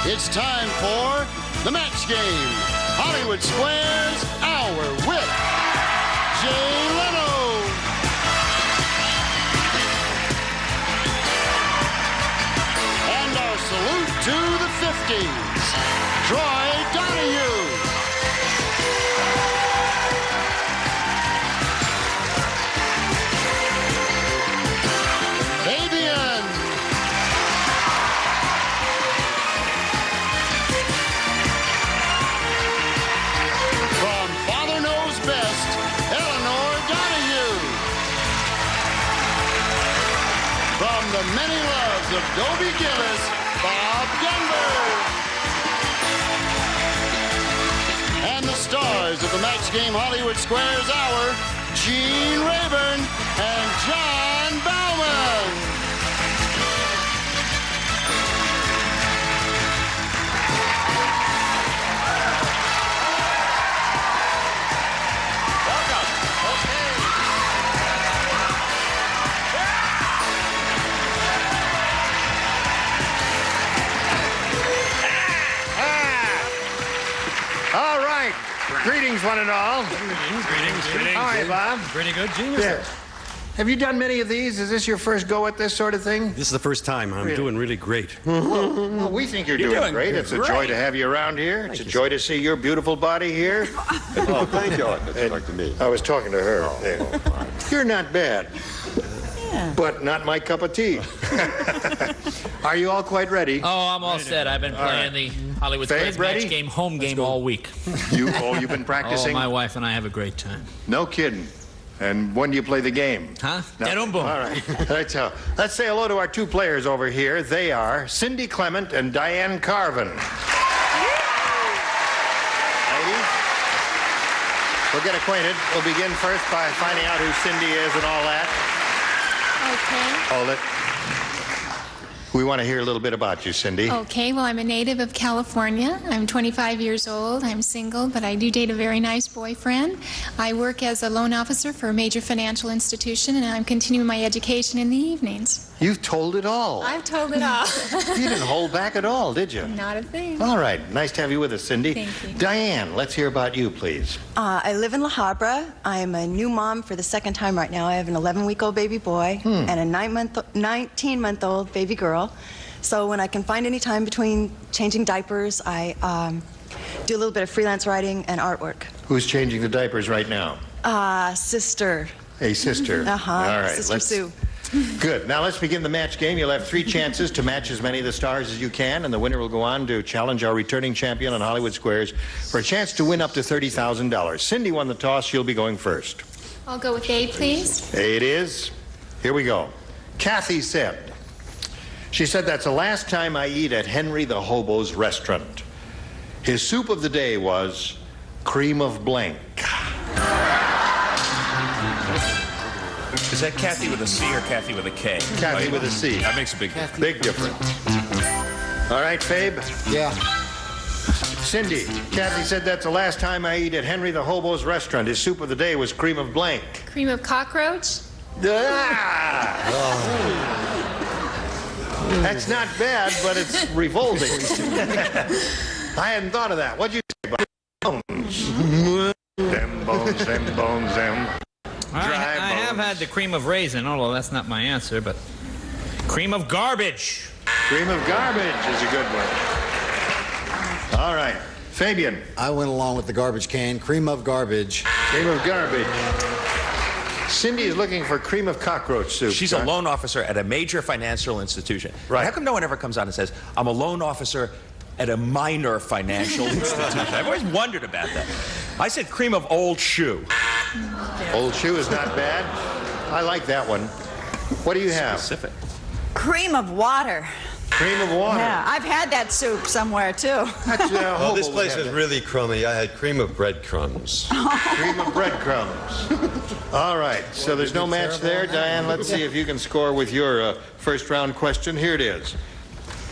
It's time for the match game. Hollywood Squares Hour with Jay Leno. And our salute to the 50s, Troy Donahue. Fabian. From Father Knows Best, Eleanor Donahue. From the many loves of Dobie Gillis, Bob Denver. And the stars of the Match Game Hollywood Squares Hour, Gene Rayburn and John Bauman. All right. Greetings, one and all. Greetings. How are you, Bob? Pretty good, Gene. Yeah. Have you done many of these? Is this your first go at this sort of thing? This is the first time. I'm doing really great. Well, we think you're doing great. It's a joy to have you around here. It's a joy to see your beautiful body here. Oh, thank you. Talk to me. I was talking to her. Yeah. You're not bad, but not my cup of tea. Are you all quite ready? Oh, I'm all set. I've been playing the Hollywood Faye, Squares ready? Match Game home game all week. You've been Oh, practicing? my wife and I have a great time. No kidding. And when do you play the game? Huh? No. Boom, boom. All right. Let's say hello to our two players over here. They are Cindy Clement and Diane Carvin. Ladies, we'll get acquainted. We'll begin first by finding out who Cindy is and all that. Okay. Hold it. We want to hear a little bit about you, Cindy. Okay, well, I'm a native of California. I'm 25 years old. I'm single, but I do date a very nice boyfriend. I work as a loan officer for a major financial institution, and I'm continuing my education in the evenings. You've told it all. I've told it all. You didn't hold back at all, did you? Not a thing. All right. Nice to have you with us, Cindy. Thank you. Diane, let's hear about you, please. I live in La Habra. I'm a new mom for the second time right now. I have an 11-week-old baby boy and a 19-month-old baby girl. So when I can find any time between changing diapers, I do a little bit of freelance writing and artwork. Who's changing the diapers right now? Sister. A sister. Uh-huh. All right. Sister Sue. Good. Now let's begin the match game. You'll have 3 chances to match as many of the stars as you can, and the winner will go on to challenge our returning champion on Hollywood Squares for a chance to win up to $30,000. Cindy won the toss. She'll be going first. I'll go with A, please. A it is. Here we go. Kathy said, she said, that's the last time I eat at Henry the Hobo's restaurant. His soup of the day was cream of blank. Is that Kathy with a C or Kathy with a K? Kathy with a C. That makes a big difference. Big difference. All right, Fabe? Yeah. Cindy, Kathy said that's the last time I eat at Henry the Hobo's restaurant. His soup of the day was cream of blank. Cream of cockroach. Ah! That's not bad, but it's revolting. I hadn't thought of that. What'd you say about bones? Them bones, them bones, them. I have had the cream of raisin, although that's not my answer, but cream of garbage. Cream of garbage is a good one. All right. Fabian. I went along with the garbage can. Cream of garbage. Cream of garbage. Cindy is looking for cream of cockroach soup. She's a loan officer at a major financial institution. Right. How come no one ever comes on and says, I'm a loan officer at a minor financial institution? I've always wondered about that. I said cream of old shoe. Old shoe is not bad. I like that one. What do you have? Specific. Cream of water. Cream of water. Yeah, I've had that soup somewhere too. That's, Oh, this Hobo place would is have really crummy. I had cream of breadcrumbs. that. Cream of breadcrumbs. All right, so there's no match there. Diane, let's see if you can score with your first round question. Here it is.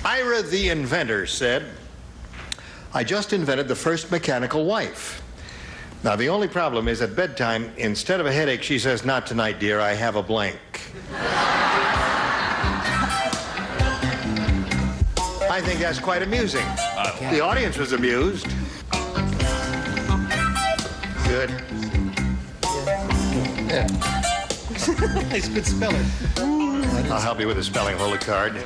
Ira the inventor said, I just invented the first mechanical wife. Now, the only problem is at bedtime, instead of a headache, she says, not tonight, dear, I have a blank. I think that's quite amusing. The audience was amused. Good. Yeah. Nice, good spelling. I'll help you with the spelling. Hold the card.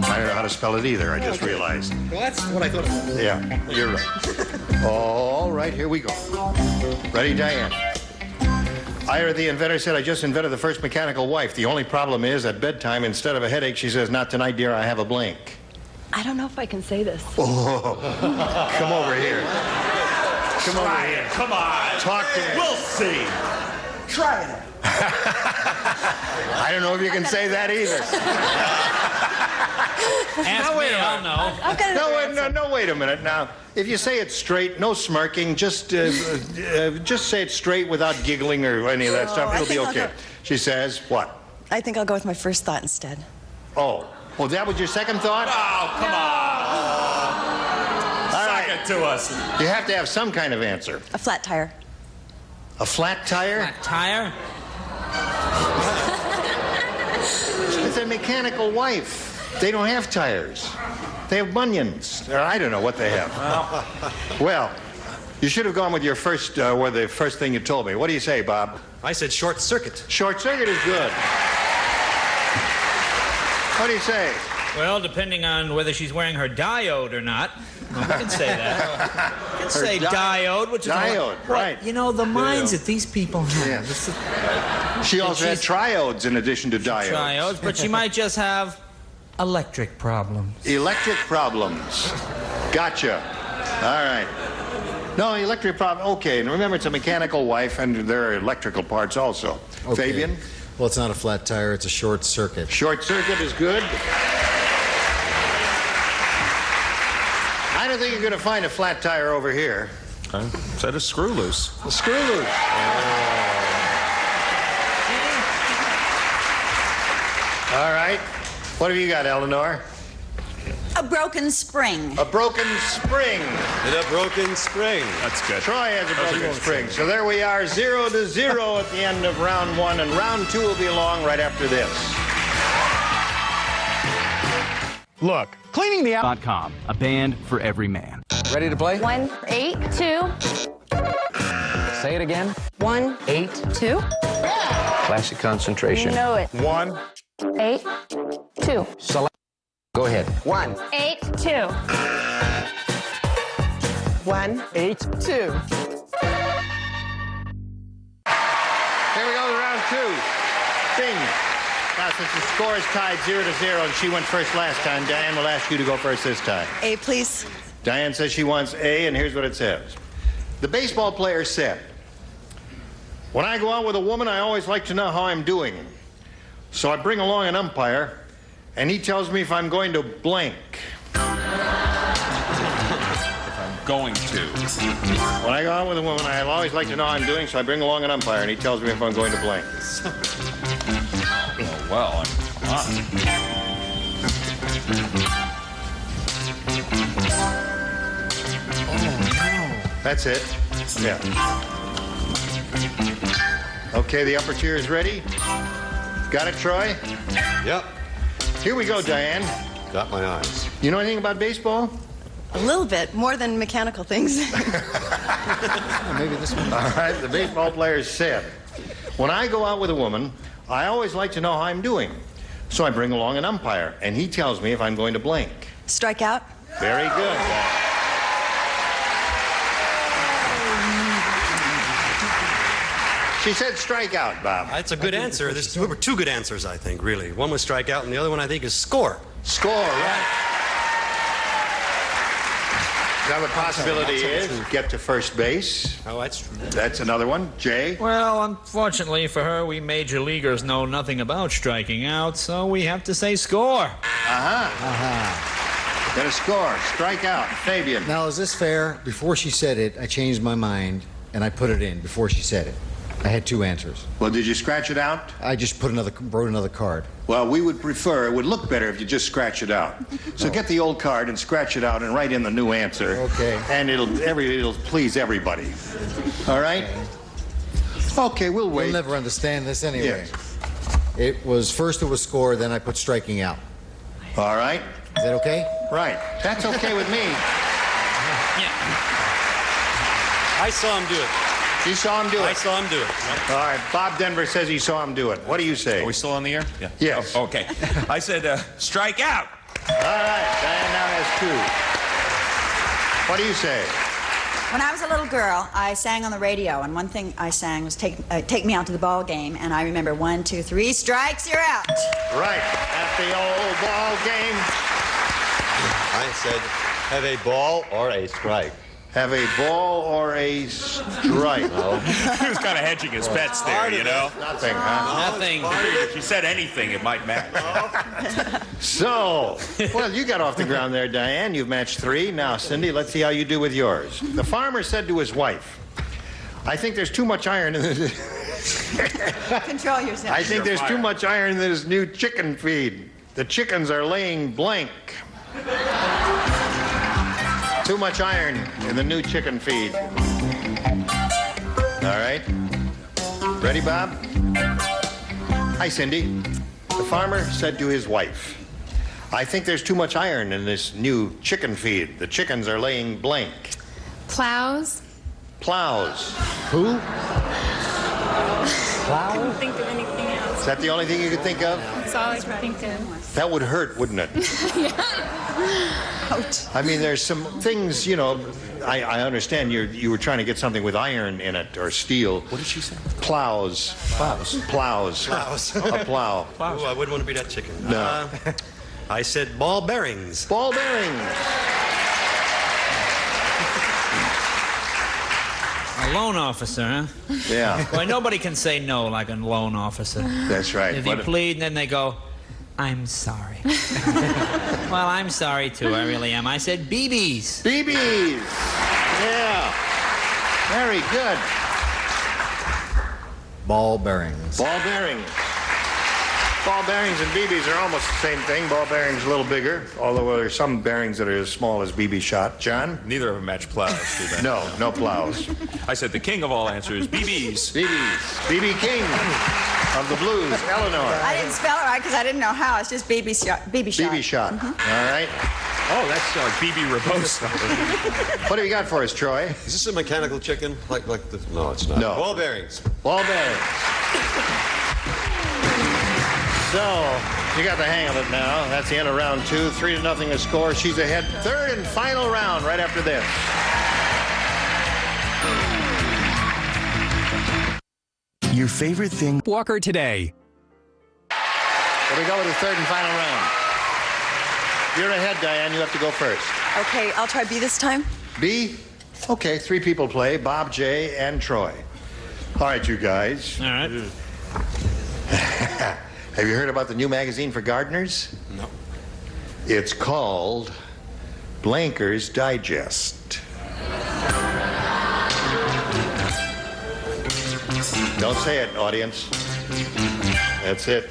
I don't know how to spell it either, I just realized. Well, that's what I thought it was. Yeah, you're right. All right, here we go. Ready, Diane? Ira, the inventor, said, I just invented the first mechanical wife. The only problem is, at bedtime, instead of a headache, she says, not tonight, dear, I have a blank. I don't know if I can say this. Oh, come over here. Come over here. Come on. Talk to me. We'll see. Try it. I don't know if you can say that either. Ask me, I'll know. I've got No, wait a minute. Now, if you say it straight, no smirking, just say it straight without giggling or any of that stuff. It'll be okay. She says, what? I think I'll go with my first thought instead. Oh, well, that was your second thought? Oh, come on. All right. Suck it to us. You have to have some kind of answer. A flat tire. A flat tire? Flat tire? It's a mechanical wife. They don't have tires. They have bunions. Or I don't know what they have. Well, you should have gone with your first, or the first thing you told me. What do you say, Bob? I said short circuit. Short circuit is good. What do you say? Well, depending on whether she's wearing her diode or not. Well, we can say that. We can say diode, which is... Diode, right. You know, the minds that these people have. Yeah. She also had triodes in addition to diodes. Triodes, but she might just have electric problems. Electric problems. Gotcha. All right. No, electric problem. Okay, and remember, it's a mechanical wife, and there are electrical parts also. Okay. Fabian? Well, it's not a flat tire, it's a short circuit. Short circuit is good. I don't think you're going to find a flat tire over here. I said a screw loose. A screw loose. All right. What have you got, Eleanor? A broken spring. A broken spring. And a broken spring. That's good. Troy has a broken spring. So there we are, 0-0 at the end of round one, and round two will be along right after this. Look, cleaningtheout.com, a band for every man. Ready to play? 1, 8, 2. Say it again. 1, 8. 2. Classic concentration. Know it. 1. 8, 2. Select. Go ahead. 1. 8, 2. 1. 8. 2. Here we go, round two. Bing. Now, since the score is tied 0-0, and she went first last time, Diane will ask you to go first this time. A, please. Diane says she wants A, and here's what it says. The baseball player said, when I go out with a woman, I always like to know how I'm doing. So I bring along an umpire, and he tells me if I'm going to blank. Going to. When I go out with a woman, I'll always like to know how I'm doing, so I bring along an umpire, and he tells me if I'm going to blank. Oh, well, That's it. Yeah. Okay, the upper tier is ready. Got it, Troy? Yep. Here we go, Diane. Got my eyes. You know anything about baseball? A little bit, more than mechanical things. Maybe this one. All right, the baseball player said, when I go out with a woman, I always like to know how I'm doing. So I bring along an umpire, and he tells me if I'm going to blank. Strike out. Very good. She said strike out, Bob. That's a good answer. There were two good answers, I think, really. One was strike out, and the other one, I think, is score. Score, right. Now the possibility is get to first base. Oh, that's true. That's another one. Jay? Well, unfortunately for her, we major leaguers know nothing about striking out, so we have to say score. Get a score. Strike out. Fabian? Now, is this fair? Before she said it, I changed my mind, and I put it in before she said it. I had two answers. Well, did you scratch it out? I just wrote another card. Well, we would prefer, it would look better if you just scratch it out. So get the old card and scratch it out and write in the new answer. Okay. And it'll please everybody. All right? Okay, we'll wait. You'll never understand this anyway. Yes. It was score, then I put striking out. All right. Is that okay? Right. That's okay with me. Yeah. I saw him do it. You saw him do it? I saw him do it. Yep. All right. Bob Denver says he saw him do it. What do you say? Are we still on the air? Yeah. Yes. Oh, okay. I said strike out. All right. Diane now has 2. What do you say? When I was a little girl, I sang on the radio, and one thing I sang was Take Me Out to the Ball Game, and I remember 1, 2, 3 strikes, you're out. Right. At the old ball game. I said, have a ball or a strike. Have a ball or a strike. No. He was kind of hedging his bets there, you know? Nothing, huh? Nothing. If you said anything, it might match. So, well, you got off the ground there, Diane. You've matched 3. Now, Cindy, let's see how you do with yours. The farmer said to his wife, I think there's too much iron in this. Control yourself. I think there's too much iron in this new chicken feed. The chickens are laying blank. Too much iron in the new chicken feed. All right. Ready, Bob? Hi, Cindy. The farmer said to his wife, I think there's too much iron in this new chicken feed. The chickens are laying blank. Plows. Plows. Who? I couldn't think of anything else. Is that the only thing you could think of? That's all I could think of. That would hurt, wouldn't it? Ouch. I mean, there's some things, you know, I understand you were trying to get something with iron in it or steel. What did she say? Plows. Plows. Plows. Plows. A plow. Ooh, I wouldn't want to be that chicken. No. I said ball bearings. Ball bearings. A loan officer, huh? Yeah. Well, nobody can say no like a loan officer. That's right. If you plead, and then they go, I'm sorry. Well, I'm sorry, too. I really am. I said BBs. BBs. Yeah. Very good. Ball bearings. Ball bearings. Ball bearings and BBs are almost the same thing. Ball bearings a little bigger, although there are some bearings that are as small as BB shot. John? Neither of them match plows, do they? No, no plows. I said the king of all answers, BBs. BBs. BB King of the Blues, Eleanor. I didn't spell it right because I didn't know how. It's just BB shot. BB shot. BB shot. All right. Oh, that's like BB Rabosa. What do you got for us, Troy? Is this a mechanical chicken? Like the... No, it's not. No. Ball bearings. Ball bearings. So, you got the hang of it now. That's the end of round 2. 3-0 the score. She's ahead. 3rd and final round right after this. Your favorite thing. Walker today. Here we go with the 3rd and final round. You're ahead, Diane. You have to go first. Okay, I'll try B this time. B? Okay, 3 people play. Bob, Jay, and Troy. All right, you guys. All right. Have you heard about the new magazine for gardeners? No. It's called Blanker's Digest. Don't say it, audience. That's it.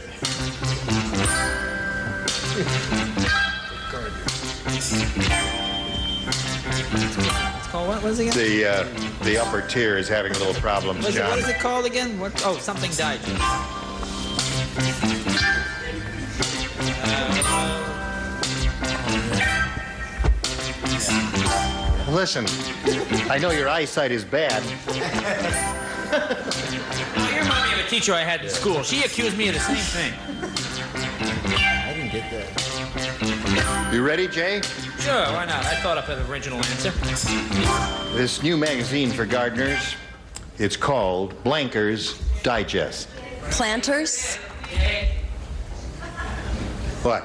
It's called what? What is it again? The upper tier is having a little problems, John. What is it called again? What? Oh, something digest. Listen, I know your eyesight is bad. You remind me of a teacher I had in school. She accused me of the same thing. I didn't get that. You ready, Jay? Sure, why not? I thought up an original answer. This new magazine for gardeners, it's called Blanker's Digest. Planters. What?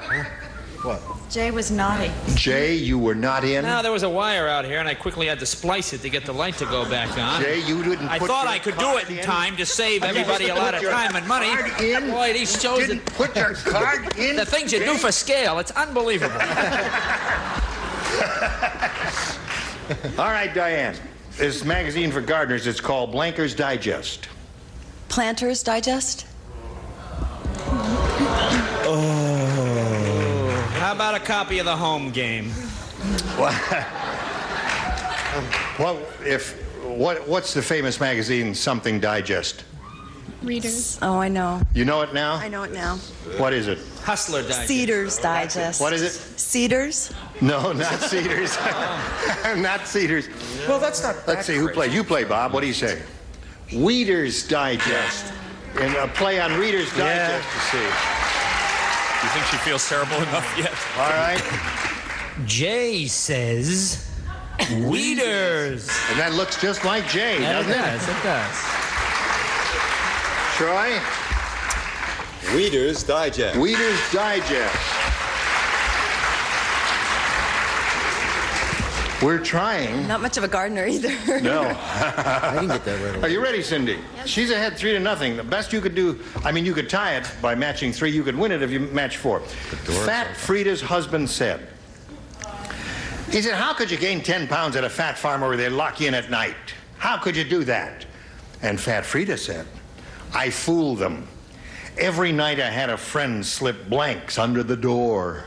What? Jay was naughty. Jay, you were not in? No, there was a wire out here, and I quickly had to splice it to get the light to go back on. Jay, you didn't I put thought your I could do it in time to save everybody a lot of time and money. In? Boy, these shows... Didn't put your card in? The things you do for scale, it's unbelievable. All right, Diane. This magazine for gardeners, it's called Blanker's Digest. Planters Digest. How about a copy of the home game? What's the famous magazine, Something Digest? Readers. Oh, I know. You know it now? I know it now. What is it? Hustler Digest. Cedars Digest. What is it? Cedars? No, not Cedars. Not Cedars. Well, that's not. Let's see, who plays? You play, Bob. What do you say? Reader's Digest. And a play on Reader's Digest to see. You think she feels terrible enough yet? All right. Jay says Weeders. And that looks just like Jay, doesn't it? It does. Troy? Reader's Digest. Reader's Digest. We're trying. Not much of a gardener either. No. I didn't get that right away. Are you ready, Cindy? She's ahead 3-0. The best you could do, I mean, you could tie it by matching 3. You could win it if you match 4. Fat Frida's husband said, he said, how could you gain 10 pounds at a fat farm where they lock you in at night? How could you do that? And Fat Frida said, I fooled them. Every night I had a friend slip blanks under the door.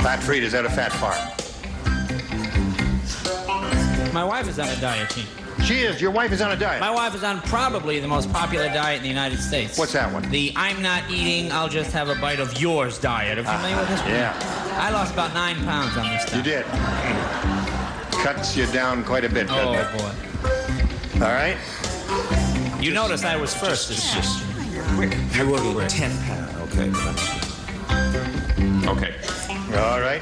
Fat Frida's at a fat farm. My wife is on a diet, Gene. She is. Your wife is on a diet. My wife is on probably the most popular diet in the United States. What's that one? The I'm not eating, I'll just have a bite of yours diet. Are you familiar with this one? Yeah. I lost about 9 pounds on this diet. You did. Cuts you down quite a bit, doesn't it? boy. All right. You noticed I was first. You were 10 pounds. Okay. Okay. All right.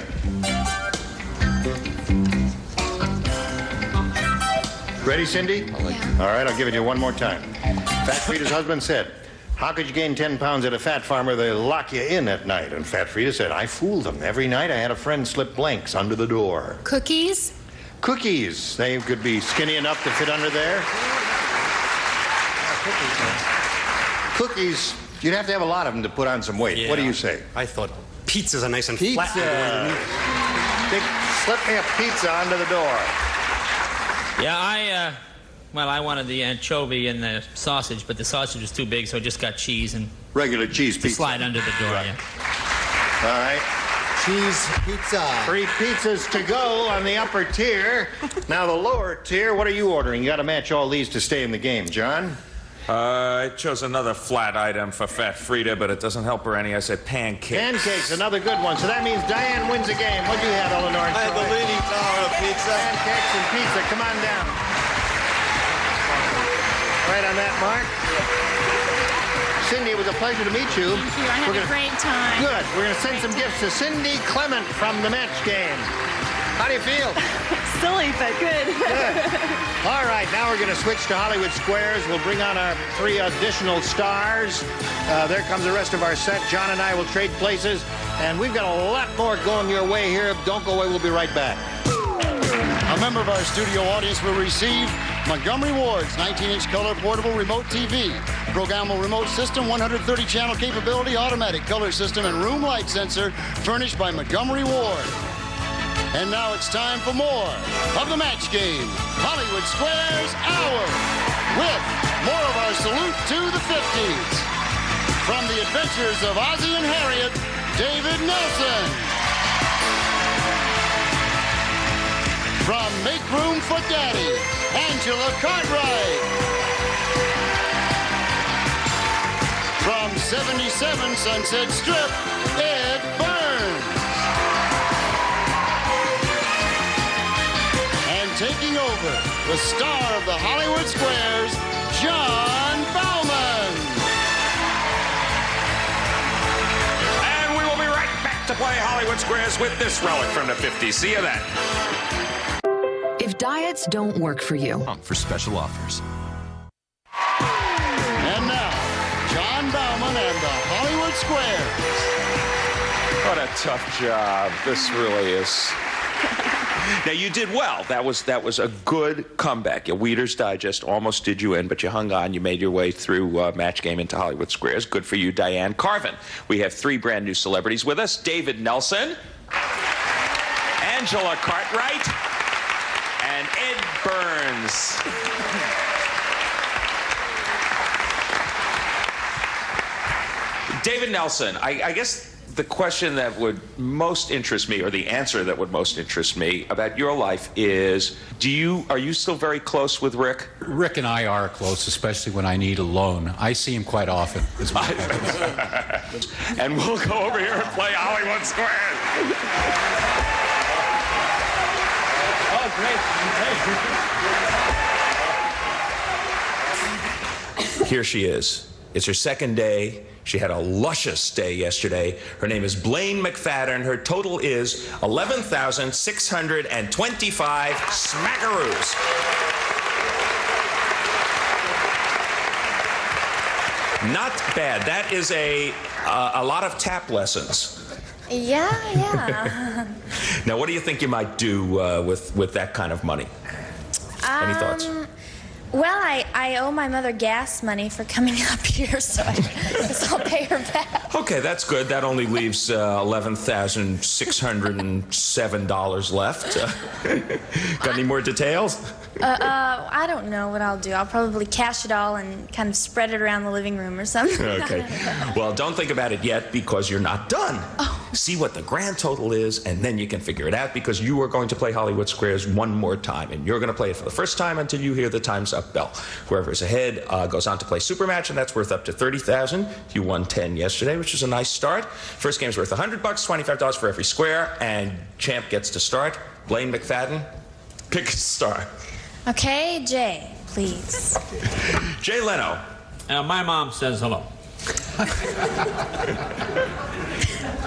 Ready, Cindy? Yeah. All right, I'll give it to you one more time. Fat Frida's husband said, how could you gain 10 pounds at a fat farm where they lock you in at night? And Fat Frida said, I fooled them. Every night I had a friend slip blanks under the door. Cookies. Cookies. They could be skinny enough to fit under there. Cookies, you'd have to have a lot of them to put on some weight. Yeah. What do you say? I thought pizzas are nice and Pizza. flat. They slip me a pizza under the door. Yeah, I wanted the anchovy and the sausage, but the sausage was too big, so I just got cheese and Regular cheese to pizza. slide under the door. Yeah. All right. Cheese pizza. 3 pizzas to go on the upper tier. Now the lower tier, what are you ordering? You got to match all these to stay in the game. John? I chose another flat item for Fat Frida, but it doesn't help her any. I said pancakes. Pancakes, another good one. So that means Diane wins the game. What do you have, Eleanor? And I had the Troy? leaning tower of pizza. Pancakes and pizza. Come on down. Right on that mark. Cindy, it was a pleasure to meet you. Thank you. I had a great time. Good. We're going to send some gifts to Cindy Clement from the match game. How do you feel? Silly, but good. Good. All right, now we're going to switch to Hollywood Squares. We'll bring on our 3 additional stars. There comes the rest of our set. John and I will trade places, and we've got a lot more going your way here. Don't go away. We'll be right back. A member of our studio audience will receive Montgomery Ward's 19-inch color portable remote TV, programmable remote system, 130-channel capability, automatic color system, and room light sensor furnished by Montgomery Ward. And now it's time for more of the match game, Hollywood Squares Hour, with more of our salute to the 50s. From the adventures of Ozzie and Harriet, David Nelson. From Make Room for Daddy, Angela Cartwright. From 77 Sunset Strip, Ed Burns. And taking over, the star of the Hollywood Squares, John Bauman. And we will be right back to play Hollywood Squares with this relic from the 50s. See you then. If diets don't work for you, For special offers. And now, John Bauman and the Hollywood Squares. What a tough job. This really is. Now, you did well. That was a good comeback. Your Weeder's Digest almost did you in, but you hung on. You made your way through Match Game into Hollywood Squares. Good for you, Diane Carvin. We have 3 brand new celebrities with us. David Nelson, Angela Cartwright, and Ed Burns. David Nelson, I guess the question that would most interest me, or the answer that would most interest me about your life is, are you still very close with Rick? Rick and I are close, especially when I need a loan. I see him quite often. And we'll go over here and play Hollywood Squares. Oh, great. Here she is. It's her second day. She had a luscious day yesterday. Her name is Blaine McFadden. Her total is 11,625 smackaroos. Not bad. That is a lot of tap lessons. Yeah. Now, what do you think you might do with that kind of money? Any thoughts? Well, I owe my mother gas money for coming up here, so I guess I'll pay her back. Okay, that's good. That only leaves $11,607 left. Got any more details? I don't know what I'll do. I'll probably cash it all and kind of spread it around the living room or something. Okay. Well, don't think about it yet because you're not done. Oh. See what the grand total is, and then you can figure it out because you are going to play Hollywood Squares one more time, and you're going to play it for the first time until you hear the Time's Up bell. Whoever is ahead goes on to play Supermatch, and that's worth up to $30,000. You won 10 yesterday, which is a nice start. First game's worth $100, $25 for every square, and champ gets to start. Blaine McFadden, pick a star. Okay, Jay, please. Jay Leno. My mom says hello.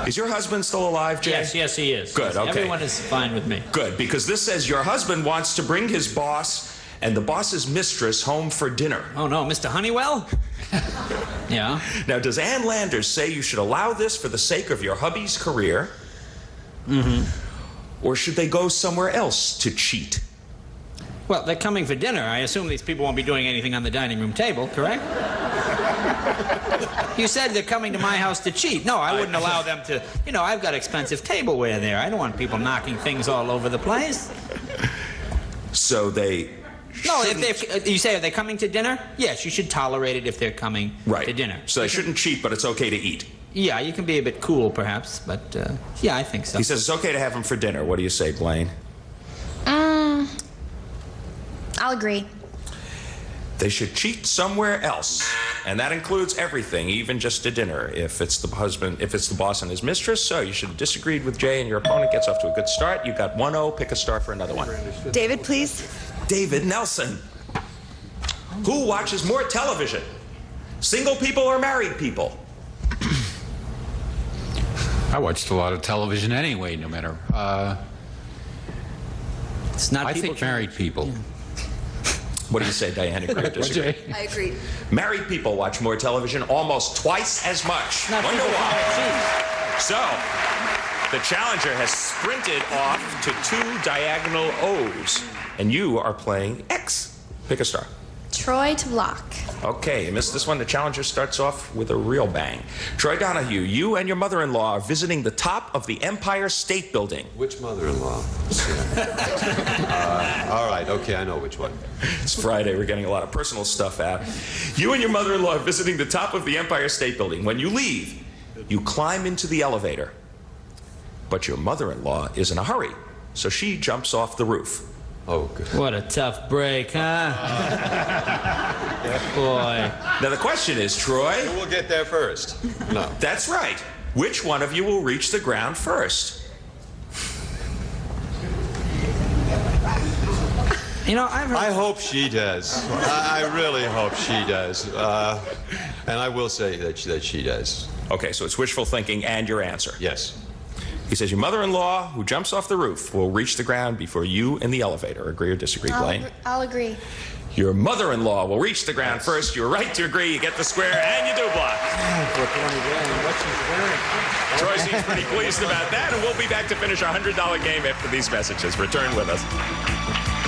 Is your husband still alive, Jay? Yes, he is. Good, yes, okay. Everyone is fine with me. Good, because this says your husband wants to bring his boss and the boss's mistress home for dinner. Oh, no, Mr. Honeywell? Yeah. Now, does Ann Landers say you should allow this for the sake of your hubby's career? Mm-hmm. Or should they go somewhere else to cheat? Well, they're coming for dinner. I assume these people won't be doing anything on the dining room table, correct? You said they're coming to my house to cheat. No, I wouldn't allow them to. You know, I've got expensive tableware there. I don't want people knocking things all over the place. So they... No, if you say, are they coming to dinner? Yes, you should tolerate it if they're coming to dinner. So they shouldn't cheat, but it's okay to eat. Yeah, you can be a bit cool, perhaps, but yeah, I think so. He says it's okay to have them for dinner. What do you say, Blaine? I'll agree. They should cheat somewhere else, and that includes everything, even just a dinner. If it's the husband, if it's the boss and his mistress, so you should have disagreed with Jay, and your opponent gets off to a good start. You got 1-0. Pick a star for another one. David, please. David Nelson. Who watches more television? Single people or married people? I watched a lot of television anyway, no matter. It's not. I think married people. Yeah. What do you say, Diane? Agree or disagree? I agree. Married people watch more television, almost twice as much. Wonder why. So, the challenger has sprinted off to 2 diagonal O's, and you are playing X. Pick a star. Troy to block. Okay, you missed this one. The challenger starts off with a real bang. Troy Donahue, you and your mother-in-law are visiting the top of the Empire State Building. Which mother-in-law? All right, okay, I know which one. It's Friday. We're getting a lot of personal stuff out. You and your mother-in-law are visiting the top of the Empire State Building. When you leave, you climb into the elevator. But your mother-in-law is in a hurry, so she jumps off the roof. Oh, good. What a tough break, huh? Boy. Now the question is, Troy... Who will get there first? No. That's right. Which one of you will reach the ground first? You know, I've heard... I hope she does. I really hope she does. And I will say that she does. Okay, so it's wishful thinking and your answer. Yes. He says your mother-in-law, who jumps off the roof, will reach the ground before you in the elevator. Agree or disagree, Blaine? I'll agree. Your mother-in-law will reach the ground first. You're right to agree. You get the square, and you do block. Troy seems pretty pleased about that, and we'll be back to finish our $100 game after these messages. Return with us.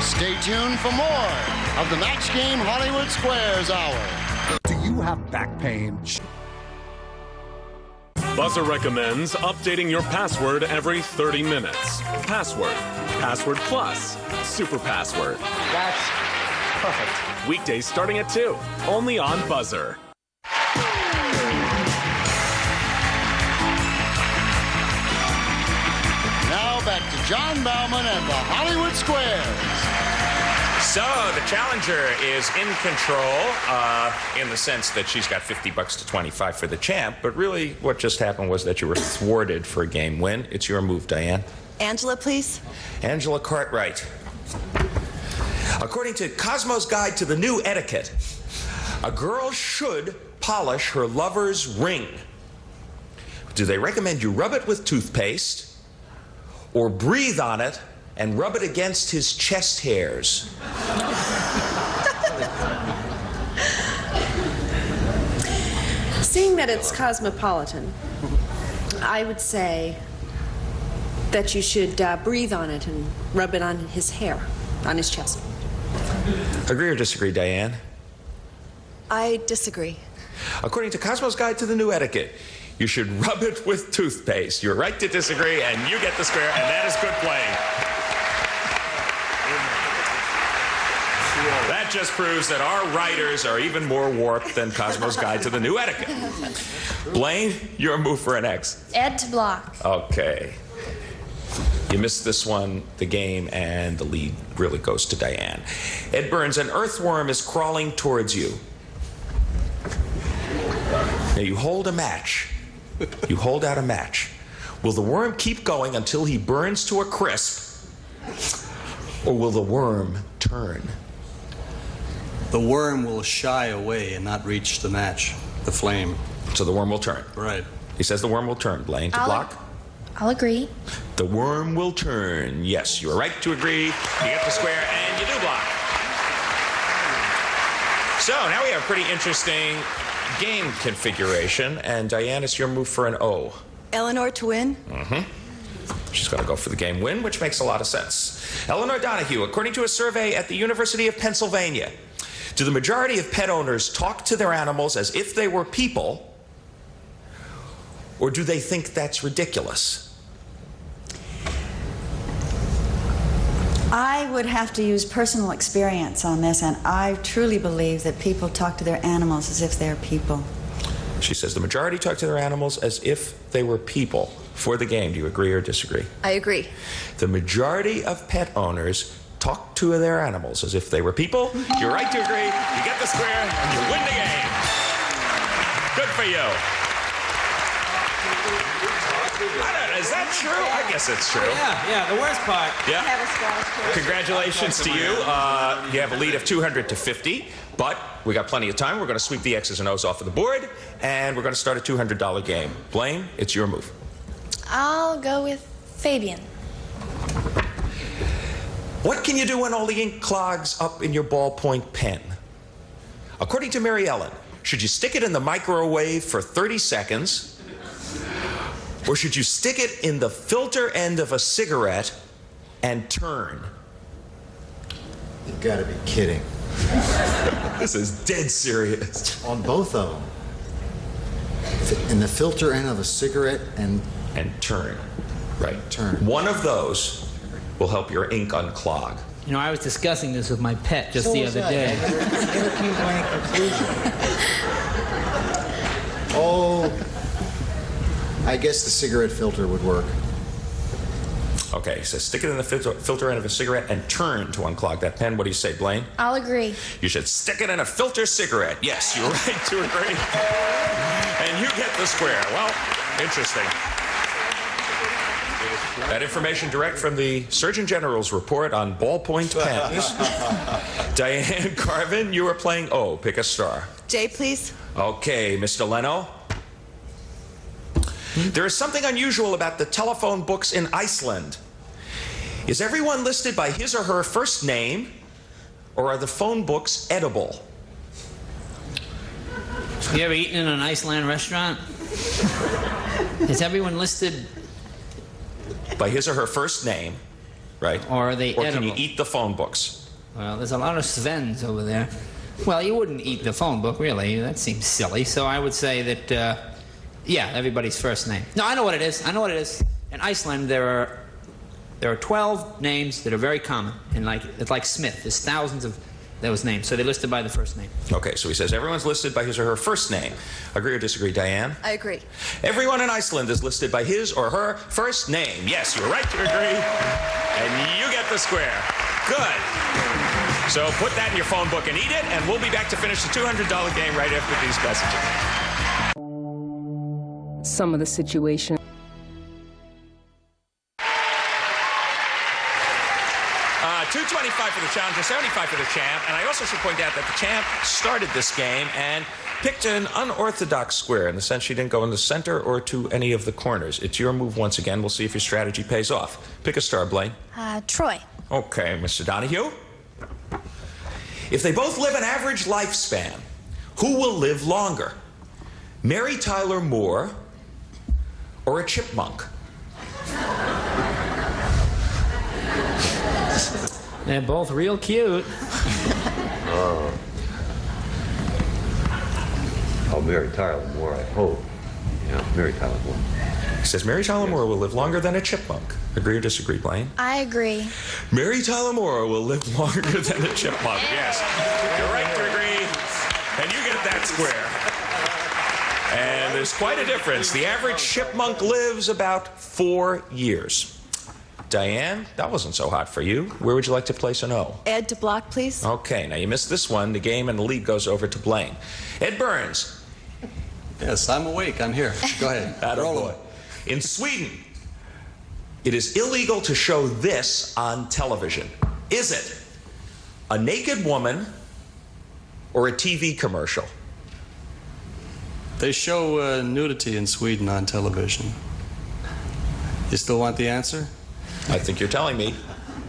Stay tuned for more of the Match Game Hollywood Squares Hour. Do you have back pain? Buzzer recommends updating your password every 30 minutes. Password. Password Plus. Super Password. That's perfect. Weekdays starting at 2. Only on Buzzer. John Bauman and the Hollywood Squares. So the challenger is in control in the sense that she's got $50 to 25 for the champ, but really what just happened was that you were thwarted for a game win. It's your move, Diane. Angela, please. Angela Cartwright. According to Cosmo's Guide to the New Etiquette, a girl should polish her lover's ring. Do they recommend you rub it with toothpaste or breathe on it and rub it against his chest hairs? Seeing that it's cosmopolitan, I would say that you should breathe on it and rub it on his hair, on his chest. Agree or disagree, Diane? I disagree. According to Cosmo's Guide to the New Etiquette, you should rub it with toothpaste. You're right to disagree, and you get the square, and that is good playing. That just proves that our writers are even more warped than Cosmo's Guide to the New Etiquette. Blaine, your move for an X. Ed to block. Okay. You missed this one, the game, and the lead really goes to Diane. Ed Burns, an earthworm is crawling towards you. Now you hold a match. You hold out a match. Will the worm keep going until he burns to a crisp, or will the worm turn? The worm will shy away and not reach the match, the flame. So the worm will turn. Right. He says the worm will turn. Blaine, to block? I'll agree. The worm will turn. Yes, you are right to agree. You get the square, and you do block. So now we have a pretty interesting game configuration, and Diane, it's your move for an O. Eleanor to win. She's going to go for the game win, which makes a lot of sense. Eleanor Donahue, according to a survey at the University of Pennsylvania, do the majority of pet owners talk to their animals as if they were people, or do they think that's ridiculous? I would have to use personal experience on this, and I truly believe that people talk to their animals as if they're people. She says the majority talk to their animals as if they were people. For the game, do you agree or disagree? I agree. The majority of pet owners talk to their animals as if they were people. You're right to agree. You get the square, and you win the game. Good for you. Is that true? I guess it's true. Yeah, the worst part. Yeah. Congratulations to you. You have a lead of 200 to 50, but we got plenty of time. We're going to sweep the X's and O's off of the board, and we're going to start a $200 game. Blaine, it's your move. I'll go with Fabian. What can you do when all the ink clogs up in your ballpoint pen? According to Mary Ellen, should you stick it in the microwave for 30 seconds? Or should you stick it in the filter end of a cigarette and turn? You've got to be kidding. This is dead serious. On both of them. In the filter end of a cigarette and turn. Right. Turn. One of those will help your ink unclog. You know, I was discussing this with my pet just the other day. Never came to any conclusion. Oh, I guess the cigarette filter would work. Okay, so stick it in the filter end of a cigarette and turn to unclog that pen. What do you say, Blaine? I'll agree. You should stick it in a filter cigarette. Yes, you're right to agree. And you get the square. Well, interesting. That information direct from the Surgeon General's report on ballpoint pens. Diane Carvin, you are playing O. Pick a star. J, please. Okay, Mr. Leno. There is something unusual about the telephone books in Iceland. Is everyone listed by his or her first name, or are the phone books edible? You ever eaten in an Iceland restaurant? Is everyone listed by his or her first name, right? Or are they edible? Or can you eat the phone books? Well, there's a lot of Svens over there. Well, you wouldn't eat the phone book, really. That seems silly. So I would say that, yeah, everybody's first name. No, I know what it is. I know what it is. In Iceland, there are 12 names that are very common. And it's like Smith. There's thousands of that was named. So they're listed by the first name. Okay, so he says everyone's listed by his or her first name. Agree or disagree, Diane? I agree. Everyone in Iceland is listed by his or her first name. Yes, you're right to agree. And you get the square. Good. So put that in your phone book and eat it, and we'll be back to finish the $200 game right after these messages. Some of the situation. 225 for the challenger, 75 for the champ. And I also should point out that the champ started this game and picked an unorthodox square in the sense she didn't go in the center or to any of the corners. It's your move once again. We'll see if your strategy pays off. Pick a star, Blaine. Troy. Okay, Mr. Donahue. If they both live an average lifespan, who will live longer? Mary Tyler Moore or a chipmunk? They're both real cute. Oh, Mary Tyler Moore, I hope. Yeah, Mary Tyler Moore. He says Mary Tyler Moore will live longer than a chipmunk. Agree or disagree, Blaine? I agree. Mary Tyler Moore will live longer than a chipmunk. Yes, you're right to agree, and you get that square. And there's quite a difference. The average chipmunk lives about 4 years. Diane, that wasn't so hot for you. Where would you like to place an O? Ed to block, please. Okay, now you missed this one. The game and the lead goes over to Blaine. Ed Burns. Yes, I'm awake. I'm here. Go ahead. Attaboy. In Sweden, it is illegal to show this on television. Is it a naked woman or a TV commercial? They show nudity in Sweden on television. You still want the answer? I think you're telling me.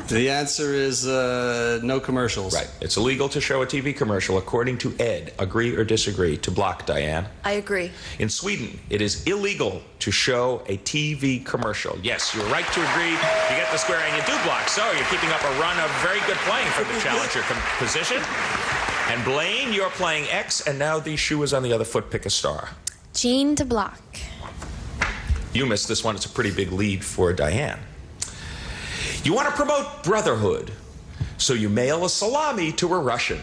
The answer is no commercials. Right. It's illegal to show a TV commercial, according to Ed. Agree or disagree? To block, Diane. I agree. In Sweden, it is illegal to show a TV commercial. Yes, you're right to agree. You get the square and you do block. So you're keeping up a run of very good playing from the challenger position. And Blaine, you're playing X, and now the shoe is on the other foot. Pick a star. Jean to block. You missed this one. It's a pretty big lead for Diane. You want to promote brotherhood, so you mail a salami to a Russian.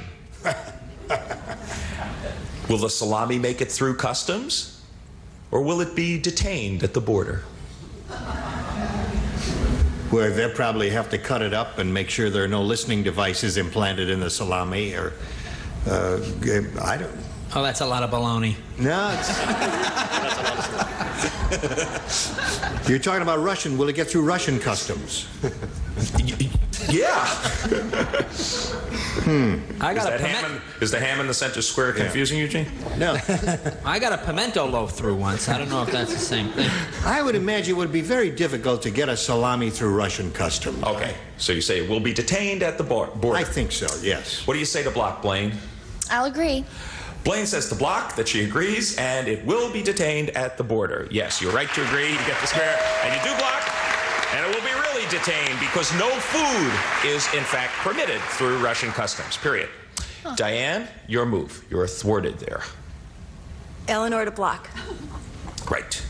Will the salami make it through customs, or will it be detained at the border? Well, they'll probably have to cut it up and make sure there are no listening devices implanted in the salami, or I don't. Oh, that's a lot of baloney. No, you're talking about Russian. Will it get through Russian customs? Yeah. I got Is the ham in the center square confusing you, Gene? No. I got a pimento loaf through once. I don't know if that's the same thing. I would imagine it would be very difficult to get a salami through Russian customs. Okay, so you say it will be detained at the border. I think so, yes. What do you say to block, Blaine? I'll agree. Blaine says to block that she agrees, and it will be detained at the border. Yes, you're right to agree. You get the square, and you do block, and it will be really detained because no food is, in fact, permitted through Russian customs, period. Huh. Diane, your move. You're thwarted there. Eleanor to block. Right.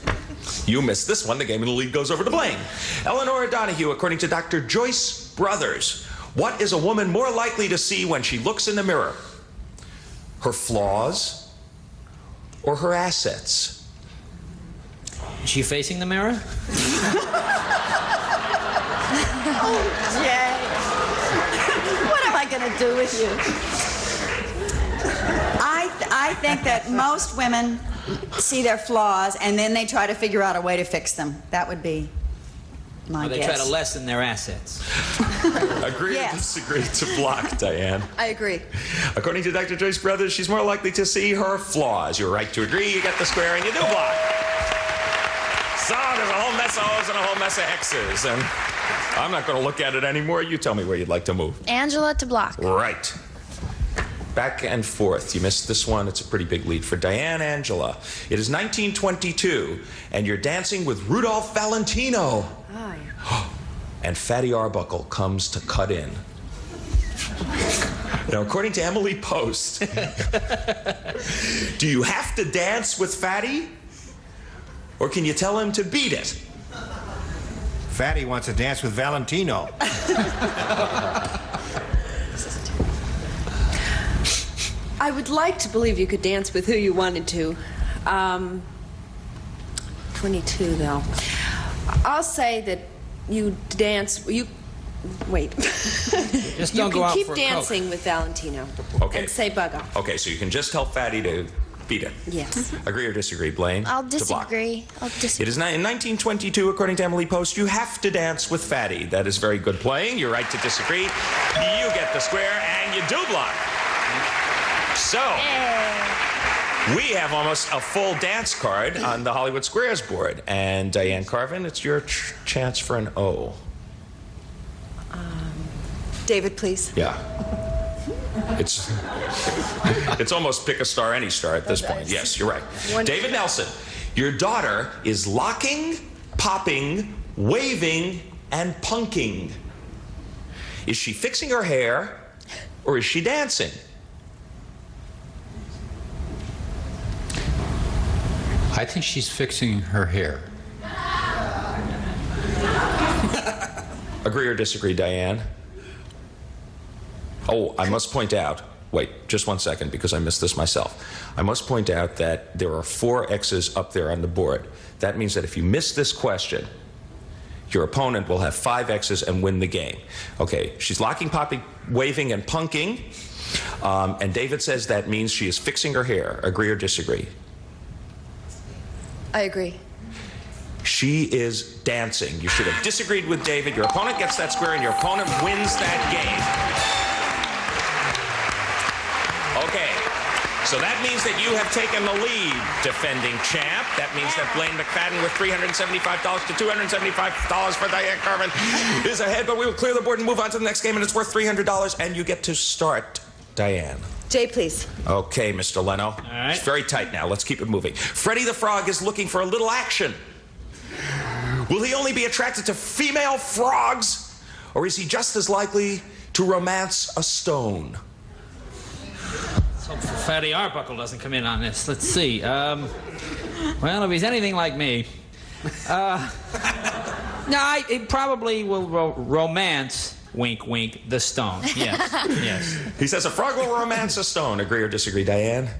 You missed this one. The game in the lead goes over to Blaine. Eleanor Donahue, according to Dr. Joyce Brothers, what is a woman more likely to see when she looks in the mirror? Her flaws or her assets? Is she facing the mirror? Oh, Jay. What am I going to do with you? I think that most women see their flaws and then they try to figure out a way to fix them. That would be my Or they guess. try to lessen their assets. Agree or disagree to block, Diane? I agree. According to Dr. Joyce Brothers, she's more likely to see her flaws. You're right to agree. You get the square and you do block. So there's a whole mess of O's and a whole mess of X's. And I'm not going to look at it anymore. You tell me where you'd like to move. Angela to block. Right. Back and forth. You missed this one. It's a pretty big lead for Diane. Angela. It is 1922, and you're dancing with Rudolph Valentino. Oh, yeah. And Fatty Arbuckle comes to cut in. Now, according to Emily Post, do you have to dance with Fatty? Or can you tell him to beat it? Fatty wants to dance with Valentino. I would like to believe you could dance with who you wanted to. 22, though. I'll say that you dance... Wait. Just don't go out You for can a keep Coke. dancing with Valentino. Okay. And say bug off. Okay, so you can just tell Fatty to beat it. Yes. Agree or disagree, Blaine? I'll To block. disagree. It is in 1922, according to Emily Post, you have to dance with Fatty. That is very good playing. You're right to disagree. You get the square, and you do block. So, we have almost a full dance card on the Hollywood Squares board. And Diane Carvin, it's your chance for an O. David, please. Yeah. It's almost pick a star, any star at this point. Yes, you're right. David Nelson, your daughter is locking, popping, waving, and punking. Is she fixing her hair, or is she dancing? I think she's fixing her hair. Agree or disagree, Diane? Oh, I must point out, wait, just 1 second, because I missed this myself. I must point out that there are 4 X's up there on the board. That means that if you miss this question, your opponent will have 5 X's and win the game. Okay, she's locking, popping, waving, and punking. And David says that means she is fixing her hair. Agree or disagree? I agree. She is dancing. You should have disagreed with David. Your opponent gets that square, and your opponent wins that game. Okay, so that means that you have taken the lead, defending champ. That means that Blaine McFadden with $375 to $275 for Diane Carvin is ahead, but we will clear the board and move on to the next game, and it's worth $300, and you get to start, Diane. Jay, please. Okay, Mr. Leno. All right. It's very tight now. Let's keep it moving. Freddie the Frog is looking for a little action. Will he only be attracted to female frogs, or is he just as likely to romance a stone? Let's hope Fatty Arbuckle doesn't come in on this. Let's see. Well, if he's anything like me, no, he probably will romance. Wink, wink, the stone. Yes, yes. He says a frog will romance a stone. Agree or disagree, Diane?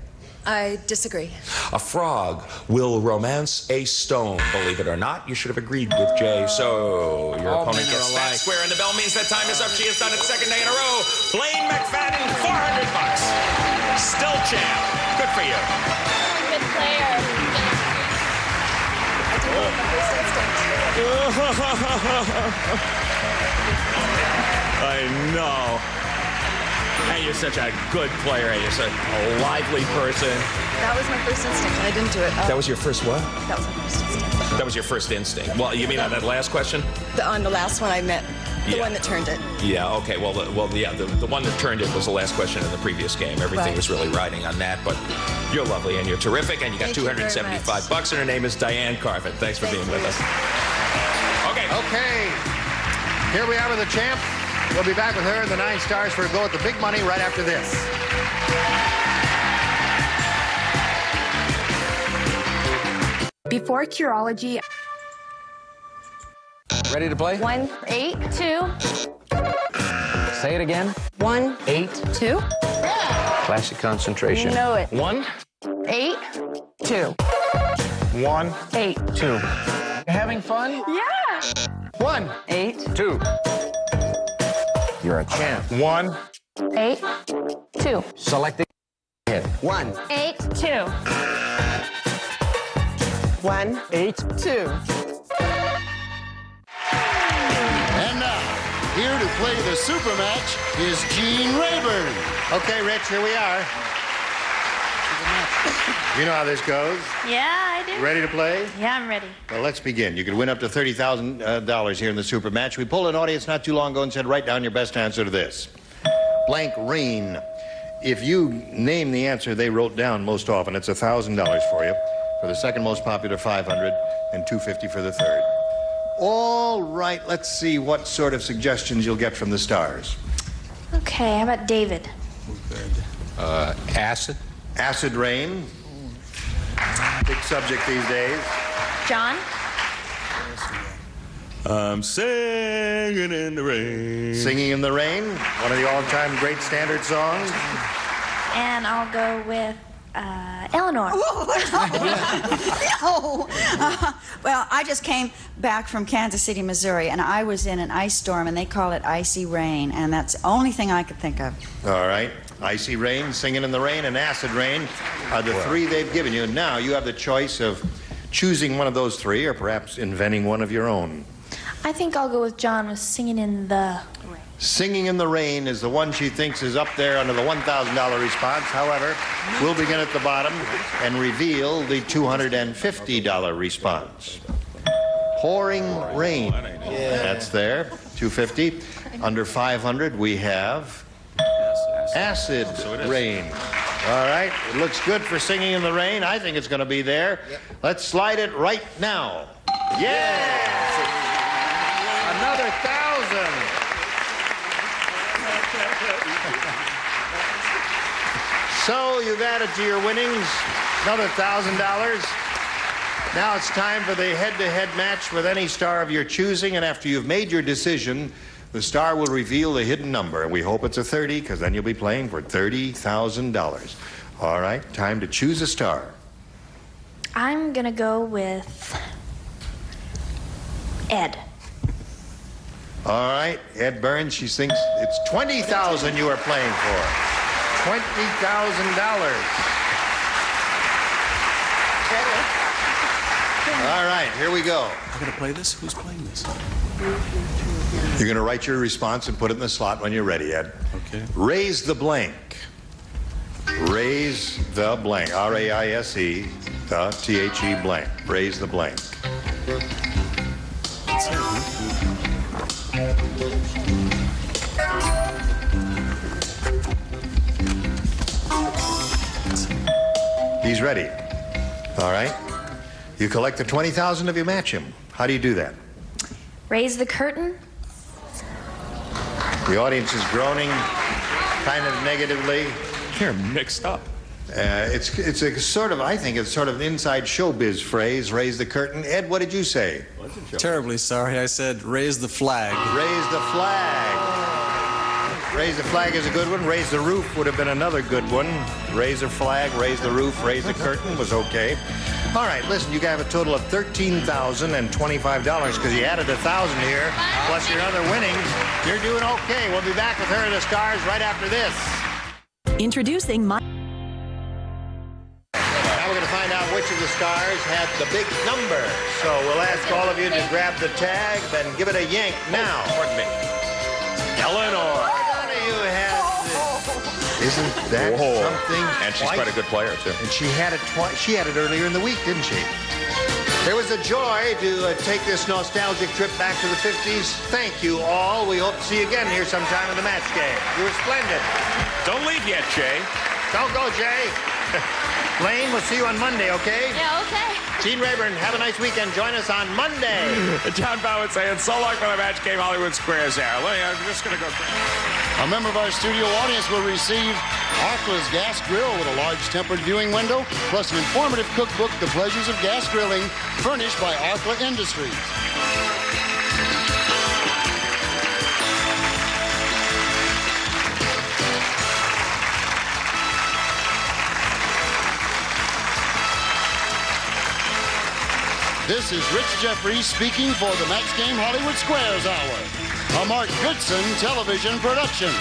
I disagree. A frog will romance a stone. Believe it or not, you should have agreed with Jay. So your opponent gets that square, and the bell means that time is up. She has done it second day in a row. Blaine McFadden, $400. Still champ. Good for you. Good player. I do have my first instinct. I know. Hey, you're such a good player. Hey, you're such a lively person. That was my first instinct. I didn't do it. That was your first what? That was my first instinct. That was your first instinct. Well, you mean on that last question? On the last one I meant. The one that turned it. Yeah, okay. Well, the one that turned it was the last question in the previous game. Everything was really riding on that, but you're lovely and you're terrific, and you got $275, and her name is Diane Carvin. Thanks for being with us. Okay. Okay. Here we are with the champ. We'll be back with her and the 9 stars for a go at the big money right after this. Before Curology. Ready to play? 1, 8, 2. Say it again. 1, 8, 2. Classic concentration. You know it. 1, 8, 2. 1, 8, 2. You having fun? Yeah. 1, 8, 2. You're a champ. 1, 8, 2. select the hit. 1, 8, 2. 1, 8, 2. And now, here to play the super match is Gene Rayburn. Okay, Rich, here we are. You know how this goes. Yeah, I do. Ready to play? Yeah, I'm ready. Well, let's begin. You could win up to $30,000 here in the super match. We polled an audience not too long ago and said, write down your best answer to this. Blank rain. If you name the answer they wrote down most often, it's $1,000 for you. For the second most popular, $500, and $250 for the third. All right, let's see what sort of suggestions you'll get from the stars. Okay, how about David? Acid. Acid rain. Big subject these days. John? I'm singing in the rain. Singing in the Rain, one of the all-time great standard songs. And I'll go with Eleanor. No. Well, I just came back from Kansas City, Missouri, and I was in an ice storm, and they call it icy rain, and that's the only thing I could think of. All right. Icy Rain, Singing in the Rain, and Acid Rain are the three they've given you. Now you have the choice of choosing one of those three or perhaps inventing one of your own. I think I'll go with John with Singing in the Rain. Singing in the Rain is the one she thinks is up there under the $1,000 response. However, we'll begin at the bottom and reveal the $250 response. Pouring Rain. That's there, $250. Under 500, we have Acid Rain. All right, it looks good for Singing in the Rain. I think it's going to be there. Let's slide it right now. Yeah! Another 1,000. So you've added to your winnings another $1,000. Now it's time for the head-to-head match with any star of your choosing, and after you've made your decision, the star will reveal the hidden number, and we hope it's a 30, because then you'll be playing for $30,000. All right, time to choose a star. I'm going to go with Ed. All right, Ed Burns, she thinks it's $20,000 you are playing for. $20,000. All right, here we go. I'm going to play this? Who's playing this? You're going to write your response and put it in the slot when you're ready, Ed. Okay. Raise the blank. Raise the blank. R-A-I-S-E, the T-H-E blank. Raise the blank. That's it, huh? He's ready. All right. You collect the $20,000 if you match him. How do you do that? Raise the curtain. The audience is groaning kind of negatively. They're mixed up. It's a sort of, I think it's sort of an inside showbiz phrase, raise the curtain. Ed, what did you say? Terribly sorry. I said raise the flag. Raise the flag. Raise the flag is a good one. Raise the roof would have been another good one. Raise the flag, raise the roof, raise the curtain was okay. All right, listen, you got a total of $13,025 because you added 1,000 here, plus your other winnings. You're doing okay. We'll be back with Her and the Stars right after this. Introducing my... Now we're going to find out which of the stars had the big number. So we'll ask all of you to grab the tag, then give it a yank now. Pardon me. Eleanor. Isn't that something? And she's quite a good player, too. And she had it she had it earlier in the week, didn't she? It was a joy to take this nostalgic trip back to the 50s. Thank you all. We hope to see you again here sometime in the match game. You were splendid. Don't leave yet, Jay. Don't go, Jay. Lane, we'll see you on Monday, okay? Yeah, okay. Gene Rayburn, have a nice weekend. Join us on Monday. John Bowett saying so long for the match game, Hollywood Squares there. I'm just going to go. A member of our studio audience will receive Arkla's Gas Grill with a large tempered viewing window, plus an informative cookbook, The Pleasures of Gas Grilling, furnished by Arkla Industries. This is Rich Jeffries speaking for the Max Game Hollywood Squares Hour, a Mark Goodson television production.